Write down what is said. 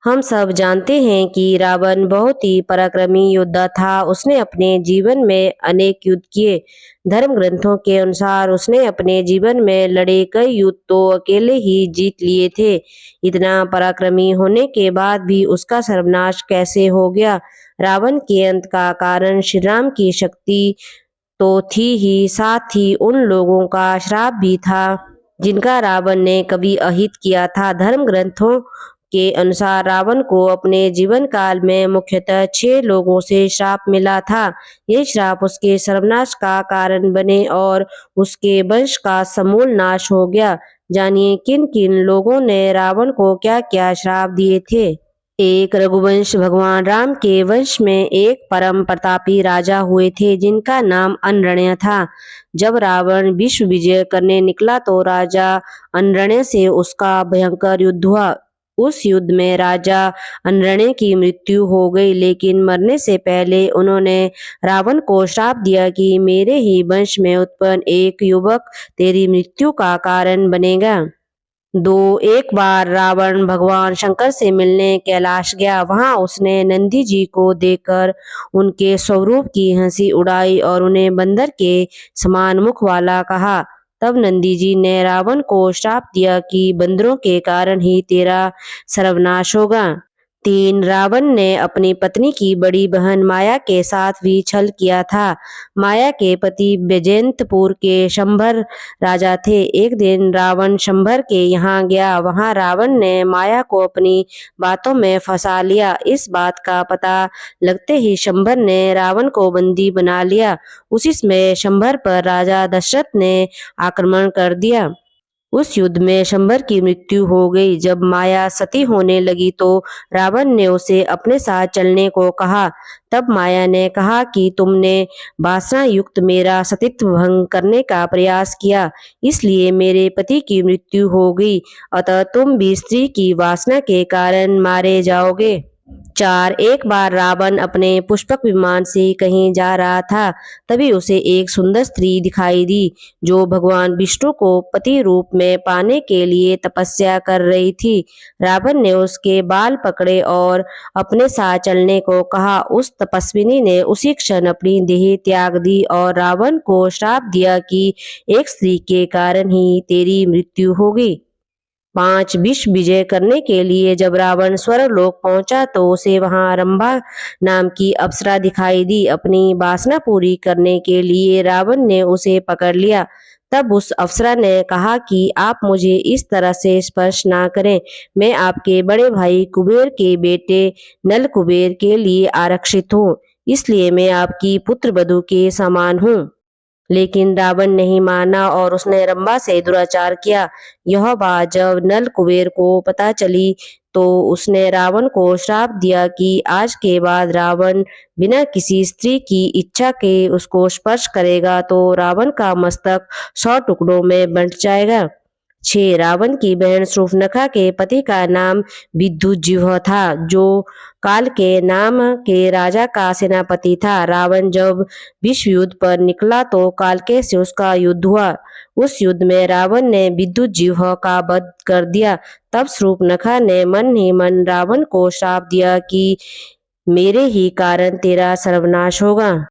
हम सब जानते हैं कि रावण बहुत ही पराक्रमी योद्धा था। उसने अपने जीवन में अनेक युद्ध किए। धर्म ग्रंथों के अनुसार उसने अपने जीवन में लड़े कई युद्ध तो अकेले ही जीत लिए थे। इतना पराक्रमी होने के बाद भी उसका सर्वनाश कैसे हो गया? रावण के अंत का कारण श्री राम की शक्ति तो थी ही, साथ ही उन लोगों का श्राप भी था जिनका रावण ने कभी अहित किया था। धर्म ग्रंथों के अनुसार रावण को अपने जीवन काल में मुख्यतः 6 लोगों से श्राप मिला था। ये श्राप उसके सर्वनाश का कारण बने और उसके वंश का समूल नाश हो गया। जानिए किन किन लोगों ने रावण को क्या क्या श्राप दिए थे। एक रघुवंश। भगवान राम के वंश में एक परम प्रतापी राजा हुए थे जिनका नाम अनरण्य था। जब रावण विश्व विजय करने निकला तो राजा अनरण्य से उसका भयंकर युद्ध हुआ। उस युद्ध में राजा अनरण्य की मृत्यु हो गई, लेकिन मरने से पहले उन्होंने रावण को श्राप दिया कि मेरे ही वंश में उत्पन्न एक युवक तेरी मृत्यु का कारण बनेगा। एक बार रावण भगवान शंकर से मिलने कैलाश गया। वहां उसने नंदी जी को देखकर उनके स्वरूप की हंसी उड़ाई और उन्हें बंदर के समान मुख वाला कहा। तब नंदी जी ने रावण को श्राप दिया कि बंदरों के कारण ही तेरा सर्वनाश होगा। रावण ने अपनी पत्नी की बड़ी बहन माया के साथ भी छल किया था। माया के पति बैजयंतपुर के शंभर राजा थे। एक दिन रावण शंभर के यहाँ गया। वहाँ रावण ने माया को अपनी बातों में फंसा लिया। इस बात का पता लगते ही शंभर ने रावण को बंदी बना लिया। उसी समय शंभर पर राजा दशरथ ने आक्रमण कर दिया। उस युद्ध में शंभर की मृत्यु हो गई। जब माया सती होने लगी तो रावण ने उसे अपने साथ चलने को कहा। तब माया ने कहा कि तुमने वासना युक्त मेरा सतीत्व भंग करने का प्रयास किया, इसलिए मेरे पति की मृत्यु हो गई। अतः तुम भी स्त्री की वासना के कारण मारे जाओगे। एक बार रावण अपने पुष्पक विमान से कहीं जा रहा था। तभी उसे एक सुंदर स्त्री दिखाई दी जो भगवान विष्णु को पति रूप में पाने के लिए तपस्या कर रही थी। रावण ने उसके बाल पकड़े और अपने साथ चलने को कहा। उस तपस्विनी ने उसी क्षण अपनी देह त्याग दी और रावण को श्राप दिया कि एक स्त्री के कारण ही तेरी मृत्यु होगी। विश्व विजय करने के लिए जब रावण स्वर्गलोक पहुंचा तो उसे वहां रंभा नाम की अप्सरा दिखाई दी। अपनी वासना पूरी करने के लिए रावण ने उसे पकड़ लिया। तब उस अप्सरा ने कहा कि आप मुझे इस तरह से स्पर्श ना करें, मैं आपके बड़े भाई कुबेर के बेटे नल कुबेर के लिए आरक्षित हूँ, इसलिए मैं आपकी पुत्र वधू के समान हूँ। लेकिन रावण नहीं माना और उसने रंभा से दुराचार किया। यह बात जब नल कुबेर को पता चली तो उसने रावण को श्राप दिया कि आज के बाद रावण बिना किसी स्त्री की इच्छा के उसको स्पर्श करेगा तो रावण का मस्तक 100 टुकड़ों में बंट जाएगा। रावण की बहन शूर्पणखा के पति का नाम विद्युजीव था, जो काल के नाम के राजा का सेनापति था। रावण जब विश्व युद्ध पर निकला तो कालके से उसका युद्ध हुआ। उस युद्ध में रावण ने विद्युजीव का वध कर दिया। तब शूर्पणखा ने मन ही मन रावण को श्राप दिया कि मेरे ही कारण तेरा सर्वनाश होगा।